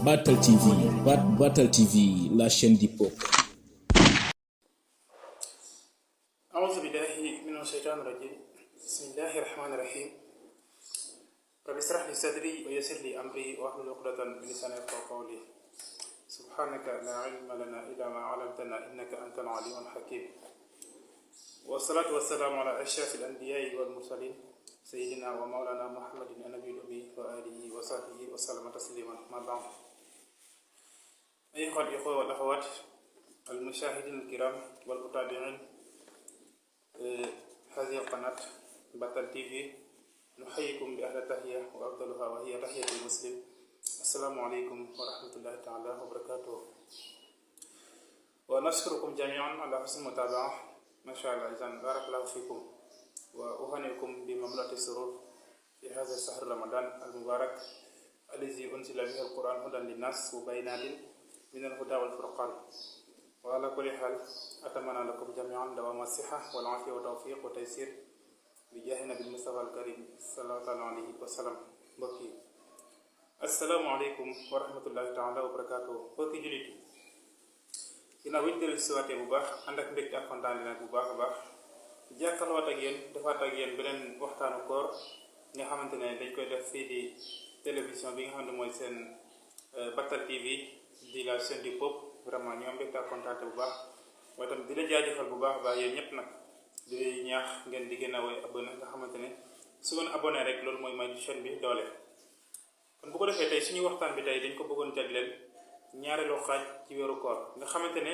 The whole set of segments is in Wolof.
Battle TV, Battle TV, la chaîne du peuple. أعوذ بالله من الشيطان الرجيم بسم الله الرحمن الرحيم رب اشرح لي صدري ويسر لي أمري واحلل عقدة من لساني يفقهوا قولي سبحانك لا علم لنا إلا ما علمتنا إنك أنت العليم الحكيم والصلاة والسلام على أشرف الأنبياء والمرسلين سيدنا ومولانا محمد النبي الأمي وآله وصحبه وسلم تسليما ما بعد أيها الإخوة والأخوات المشاهدين الكرام والمتابعين هذه القناة باتل تي في نحييكم بأهل تحية وأفضلها وهي تحية المسلم السلام عليكم ورحمة الله تعالى وبركاته ونشكركم جميعا على حسن المتابعة ما شاء الله إذن بارك الله فيكم وأهنئكم بمملكة السرور في هذا الشهر رمضان المبارك الذي أنزل به القرآن هدى للناس وبينات من الهدى والفرقان وعلى كل حال أتمنى لكم جميعا دوام الصحة والعافية والتوفيق والتيسير بجاه النبي المصطفى الكريم صلى الله عليه وسلم بكي السلام عليكم ورحمة الله تعالى وبركاته بكي جليتي ginnaaw bi ñu dellu si waatee bu baax ànd ak mbégte ak kontaan nag bu baax a baax jàkkaarloo ak yéen defaat ak yéen beneen waxtaanu koor nga xamante ne dañ koy def fii di télévision bi nga xam ne mooy seen Battle TV di la chaîne du peuple vraiment ñu am mbégte ak kontaan bu baax waaye tamit di la jaajëfal bu baax a baax yéen ñëpp nag di ñaax ngeen di gën a woy abonné nga xamante ne su ngeen abonné rek loolu mooy may chaîne bi doole. kon bu ko defee tey suñu waxtaan bi tey dañ ko bëggoon jagleel ñaareelu xaaj ci weeru koor nga xamante ne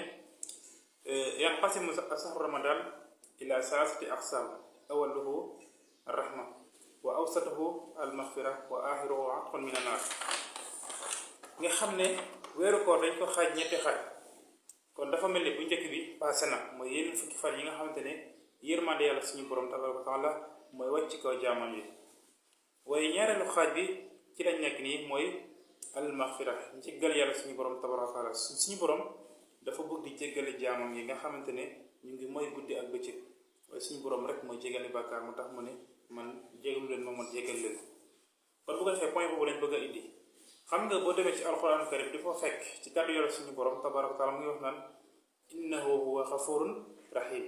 yanqasimu sahru ramadan ila salasati aqsam awaluhu arrahma wa awsatuhu almaghfira wa axiruhu atqun min annar nga xam ne weeru koor dañ ko xaaj ñetti xaaj kon dafa mel ni bu njëkk bi passé na mooy yenn fukki fan yi nga xamante ne yërmande yàlla suñu borom tabaraka taala mooy wàcc ci kaw jaamam yi waaye ñaareelu xaaj bi ci lañ nekk nii mooy almaghfira njéggal yàlla suñu borom tabaraka taala suñu borom dafa bëgg di jéggale jaamam yi nga xamante ne ñu ngi mooy guddi ak bëccëg waaye suñu borom rek mooy jéggale bàkkaar mu tax mu ne man jéggalu leen moom man jéggal leen kon bu ko defee point boobu lañ bëgg a indi xam nga boo demee ci alquran karim di fa fekk ci kàddu yàlla suñu borom tabaraka taala mu ngi wax naan innahu huwa xafurun rahim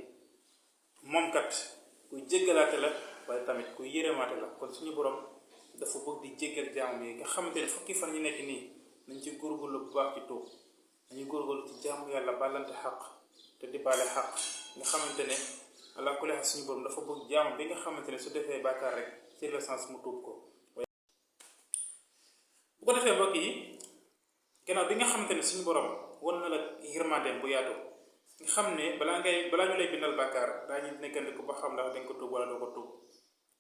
moom kat kuy jéggalaate la waaye tamit kuy yërëmaate la kon suñu borom dafa bëgg di jéggal jaamam yi nga xamante ne fukki fan yi nekk nii nañ ci góorgóorlu bu baax ci tuub nañu góorgóorlu ci jaamu yàlla bàllante xaq te di baale xaq nga xamante ne ala kulli xaal suñu borom dafa bëgg jaamam bi nga xamante ne su defee bàkkaar rek ci le sens mu tuub ko. bu ko defee mbokk yi gannaaw bi nga xamante ne suñu borom wan na la yërmandeem bu yaatu nga xam ne balaa ñu lay bindal bàkkaar daañu nekkandiku ba xam ndax dañ ko tuub wala doo ko tuub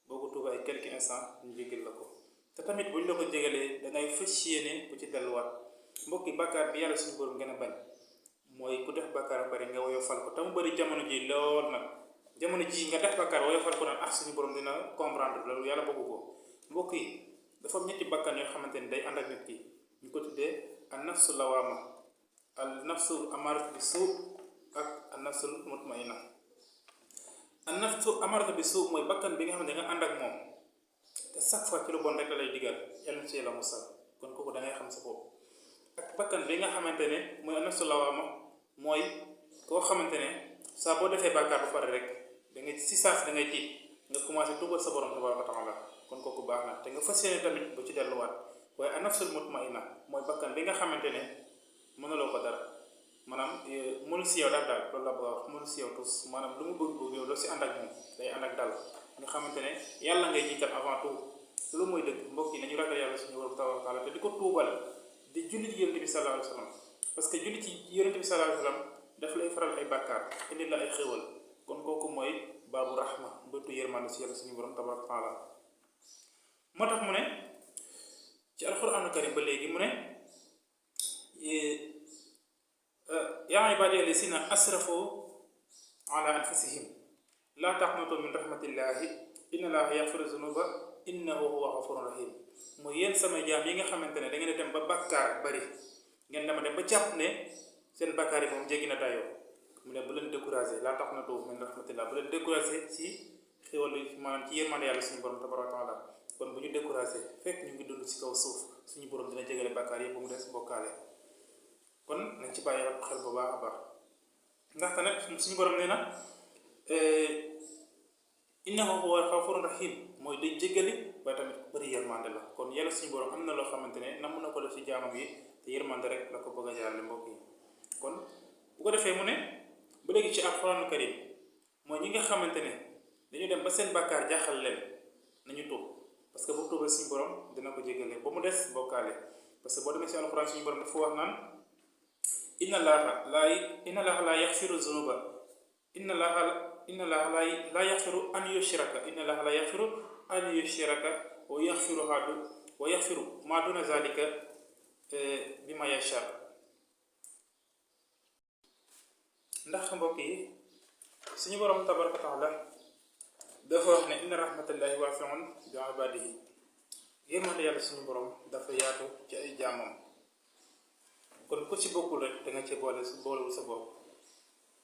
boo ko tuub ay quelques instants ñu jégal la ko te tamit buñ la ko jégalee dangay fas yéene bu ci delluwaat mbokk yi bàkkaar bi yàlla suñu borom gën a bañ mooy ku def bàkkaar bari nga woyofal ko te mu bëri jamono ji lool nag jamono ji nga def bàkkaar woyofal ko nag suñu borom dina comprendre loolu yàlla bëggu ko mbokk yi dafa am ñetti bakkan yoo xamante ni day ànd ak nit ki ñu ko tuddee an nafsu lawaama al nafsu amaaratu bi suu ak an nafsul mutmaina an nafsu amaaratu bi suu mooy bakkan bi nga xam ne da nga ànd ak moom te chaque fois ci lu bon rek la lay digal yàlla ci la musal kon kooku da ngay xam sa bopp ak bakkan bi nga xamante ne mooy an nafsu lawaama mooy koo xamante ne saa boo defee bàkkaar ba pare rek da ngay si saas da ngay tiit nga commencé tuubal sa borom tabaraka taala kon kooku baax na te nga fas yéene tamit bu ci delluwaat waaye an nafsul mutmaina mooy bakkan bi nga xamante ne mënuloo ko dara maanaam mënu si yow daal loolu la bëgg a wax mënu si yow tous maanaam lu mu bëgg yow doo si ànd ak moom day ànd ak dal nga xamante ne yàlla ngay jiital avant tout loolu mooy dëgg mbokk yi nañu ragal yàlla suñu borom tabaraka taala te di ko tuubal di julli ci yonent bi sallallahu alayhi wa sallam parce que julli ci yonent bi sallallahu alayhi wa sallam daf lay faral ay bàkkaar indi la ay xéwal kon kooku mooy baabu rahma bëtu yërmande si yàlla suñu borom tabaraka taala moo tax mu ne ci alquranu karim ba léegi mu ne yaa ibaadiya llaziina asrafu ala anfusihim laa taqnatu min rahmatillahi inna llaaha yaxfiru zunuba innahu huwa xafurun rahim mooy yéen sama jaam yi nga xamante ne da ngeen dem ba bàkkaar bari ngeen dama dem ba jàpp ne seen bàkkaar yi moom jéggi na dayoo mu ne bu leen découragé laa taqnatu min rahmatillah bu leen découragé ci xéwal maanaam ci yërmande yàlla suñu borom tabaraka wa taala kon bu ñu découragé découragé fekk ñu ngi dund ci kaw suuf suñu borom dina jégale bàkkaar yëpp ba mu des bokkaale. kon nañ ci bàyyi xel bu baax a baax ndaxte nag suñu borom nee na innahu huwa al-ghafurur rahim mooy day jégali waaye tamit ku bëri yërmande la. kon yàlla suñu borom am na loo xamante ne nam na ko def ci jaamam yi te yërmande rek la ko bëgg a jaarale mbokk yi. kon bu ko defee mu ne ba léegi ci alxuraanu karim mooy ñi nga xamante ne dañu dem ba seen bàkkaar jaaxal leen nañu tuub parce que bu tuubee suñu borom dina ko jégale ba mu des bokkaale. parce que boo demee ci alxuraan suñu borom dafa wax naan inna allaha la yaxfiru zunuba inna allaha la yaxfiru an yushraka inna allaha la yaxfiru an yushraka wa yaxfiru ma duna zalika bima yasha. ndax mbokk yi suñu borom tabaraka taala dafa wax ne inna rahmatallahi waasi'un bi ibaadihi yërmande yàlla suñu borom dafa yaatu ci ay jaamam. kon ku ci bokkul rek da nga ci boolewul sa bopp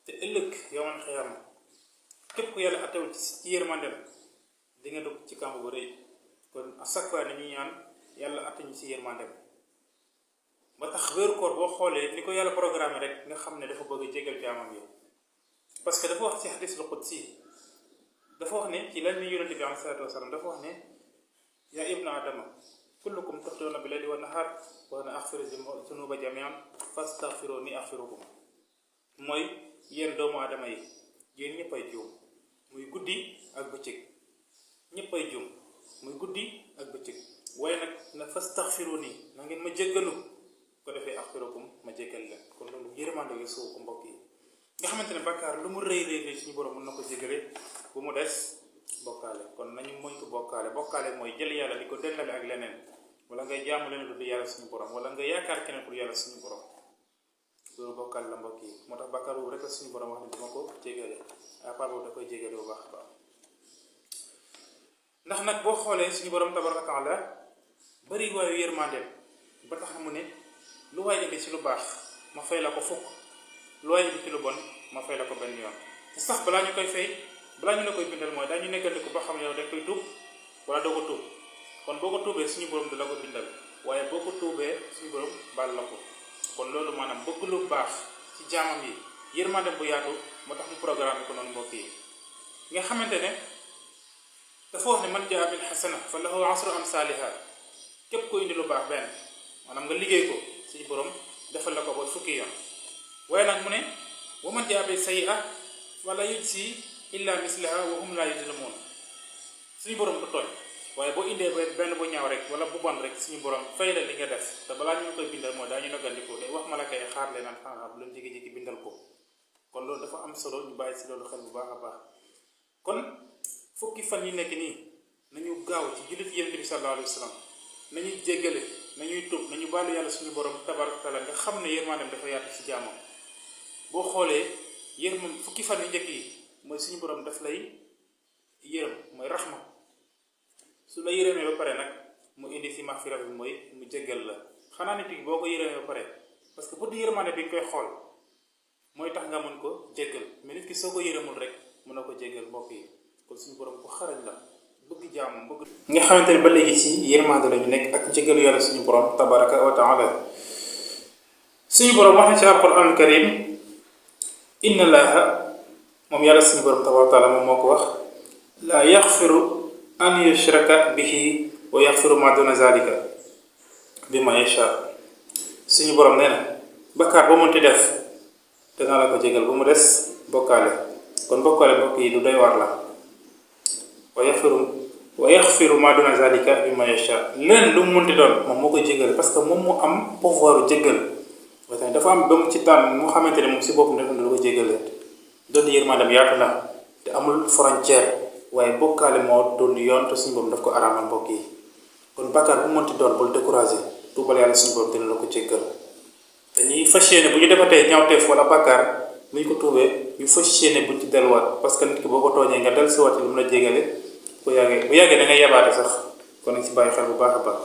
te ëllëg yawmal xiyaama képp ku yàlla attewul ci yërmandem di nga dugg ci kàmb bu rëy. kon à chaque fois ni ñuy ñaan yàlla atteñu ci yërmandem ba tax weeru koor boo xoolee ni ko yàlla programme rek nga xam ne dafa bëgg a jégal jaamam yi. parce que dafa wax ci hadiisul qudsi dafa wax ne ci lan mi yonent bi alayhi salaatu wa salaam dafa wax ne yaa ibna adama kullukum tuxti'uuna bil-layli wan-nahaar wa ana aghfiru zunuuba jamii'an fastaghfiruunii aghfirkum. mooy yéen doomu adama yi yéen ñëppay juum muy guddi ak bëccëg ñëppay juum muy guddi ak bëccëg waaye nag na fastaghfiruunii na ngeen ma jéggalu ko defee aghfirkum ma jéggal leen. kon loolu yërmande yu suuf mbokk yi nga xamante ne bàkkaar lu mu rëy rëy suñu borom mën na ko jéggale bu mu des bokkaale. kon nañu moytu bokkaale mooy jël yàlla di ko dendale ak leneen wala ngay jaamu leneen du yàlla suñu borom wala nga yaakaar keneen pour yàlla suñu borom loolu bokkaale la mbokk yi. moo tax bàkkaar boobu rek la suñu borom wax ne dama ko jéggale à part boobu da koy jéggale bu baax a baax. ndax nag boo xoolee suñu borom tabaraka taala bari waayu yërmandeem ba tax na mu ne lu waay indi ci lu baax ma fay la ko fukk lu waay indi ci lu bon ma fay la ko benn yoon. te sax balaa ñu koy fay balaa ñu la koy bindal mooy daañu nekkandiku ba xam ne yow da koy tuub wala doo ko tuub. kon boo ko tuubee suñu borom da la ko bindal waaye boo ko tuubee suñu borom baal la ko. kon loolu maanaam bëgg lu baax ci jaamam yi yërmandem bu yaatu moo tax mu programme ko noonu mbokk yi. nga xamante ne dafa wax ne man jaa bil hasana fa lahu asru amsaaliha képp ko indi lu baax benn maanaam nga liggéey ko suñu borom defal la ko ba fukki yoon. waaye nag mu ne wa man jaa bi sayyi'a fala yujzi illa mislaha wa hum la yuzlamun. suñu borom du tooñ waaye boo indee benn bu ñaaw rek wala bu bon rek suñu borom fay la li nga def te balaa ñu koy bindal mooy daañu nagandiko de wax malaka yi xaar leen naan xanaa bu leen jékki-jékki bindal ko. kon loolu dafa am solo ñu bàyyi si loolu xel bu baax a baax. kon fukki fan yi nekk nii nañu gaaw ci jullit Yonent bi sallallahu alayhi wa sallam nañuy jéggale nañuy tuub nañu baalu yàlla suñu borom tabaraka taala nga xam ne yërmandeem dafa yaatu ci jaamam. boo xoolee fukki fan yu njëkk yi mooy suñu borom daf lay yërëm mooy raxma su la yërëmee ba pare nag mu indi si maxfira bi mooy mu jéggal la. xanaa nit ki boo ko yërëmee ba pare parce que bu di yërmande bi nga koy xool mooy tax nga mën ko jéggal mais nit ki soo ko yërëmul rek mën na ko jéggal mbokk yi. kon suñu borom ku xarañ la bëgg jaamu bëgg. nga xamante ne ba léegi ci yërmande la ñu nekk ak jéggalu yàlla suñu borom tabaraka wa taala. suñu borom wax na ci alquran karim inna allaha moom yàlla suñu borom tabaraka wa taala moom moo ko wax laa yaxfiru an yushraka bihi wa yaxfiru ma duna zalika bima yasha. suñu borom nee na bakkaar ba mënti def danaa la ko jégal bu mu des bokkaale. kon bokkaale mbokk yi lu doy waar la. wa yaxfiru ma duna zalika bima yasha. leneen lu mu mënti doon moom moo koy jégal parce que moom mu am pouvoir jégal waaye tamit dafa am ba mu ci tànn mu xamante ne moom si boppam dafa lu ko jégalee doon yërmandem yaatu na te amul frontière waaye bokkaale moo doon yoon te suñu borom daf ko araamal mbokk yi. kon bàkkaar bu mu mënti doon bul découragé tuubal yàlla suñu borom dina la ko jéggal. te ñuy fas yéene bu ñu defatee ñaawteef wala bàkkaar bu ñu ko tuubee ñu fas yéene buñ ci delluwaat parce que nit ki boo ko tooñee nga del si waat lu mu la jégale bu yàggee da ngay yabaate sax kon nañ si bàyyi xel bu baax a baax.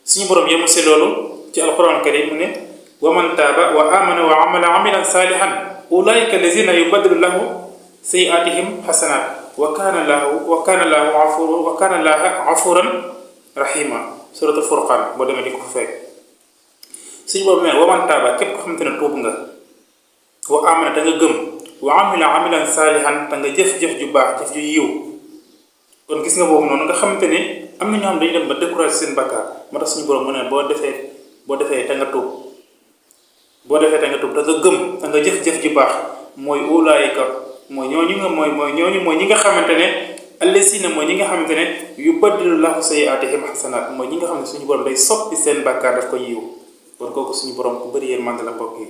suñu borom yemu si loolu ci alquran karim mu ne wa man taaba wa amana wa amila salihan ulaika lazina yubaddilu lahu sayiatihim hasanat wa kaana laahu afuran rahima suratul furqaan boo demee di ko fa fekk. suñu boobu nee wa man taaba képp ko xamante ne tuub nga wa amana te nga gëm wa amila amilan saalihan te nga jëf-jëf ju baax jëf ju yiw. kon gis nga boobu noonu nga xamante ne am na ñoo xam dañu dem ba découragé seen bakkaar moo tax suñu borom mu ne boo defee te nga tuub te nga gëm te nga jëf-jëf ju baax mooy ulaayika mooy ñooñu mooy ñi nga xamante ne allazina mooy ñi nga xamante ne yubaddilu llaahu sayyi'aatihim hasanaat mooy ñi nga xam ne suñu borom day soppi seen bakkaar daf ko yiw. kon kooku suñu borom ku bëri yërmande la mbokk yi.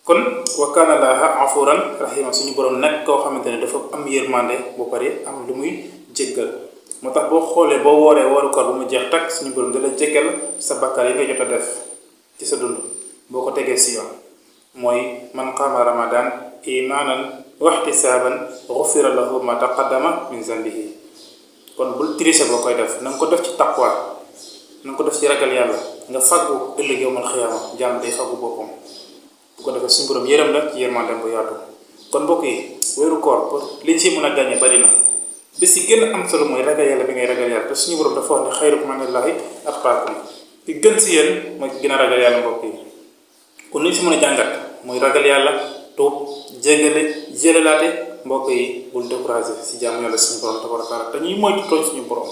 kon wa kaana laahu afuuran rahiima suñu borom nag koo xamante ne dafa am yërmande ba pare am lu muy jéggal moo tax boo xoolee boo wooree wooru koor bu mu jeex takk suñu borom dala jéggal sa bakkaar yi nga jot a def ci sa dund boo ko tegee si yoon. mooy man qaama ramadan imaanan wa ihtisaaban ghufira lahu ma taqaddama min zanbihi. kon bul tricher boo koy def na nga ko def ci taqwa na nga ko def ci ragal yàlla nga faggu ëllëg yawmal xiyaama jàmm day faggu boppam bu ko defee suñu borom yërëm la ci yërmandem bu yaatu. kon mbokk yi weeru koor pour liñ ci mën a gàññe bari na bis yi gën a am solo mooy ragal yàlla bi ngay ragal yàlla te suñu borom dafa wax ne xayrukum indallaahi atqaakum ki gën si yéen mooy gën a ragal yàlla mbokk yi. kon liñ si mën a jàngat mooy ragal yàlla tuub jégalaate mbokk yi bul découragé si jàmm yàlla suñu borom tabaaraka wa taala te ñuy moytu tooñ suñu borom.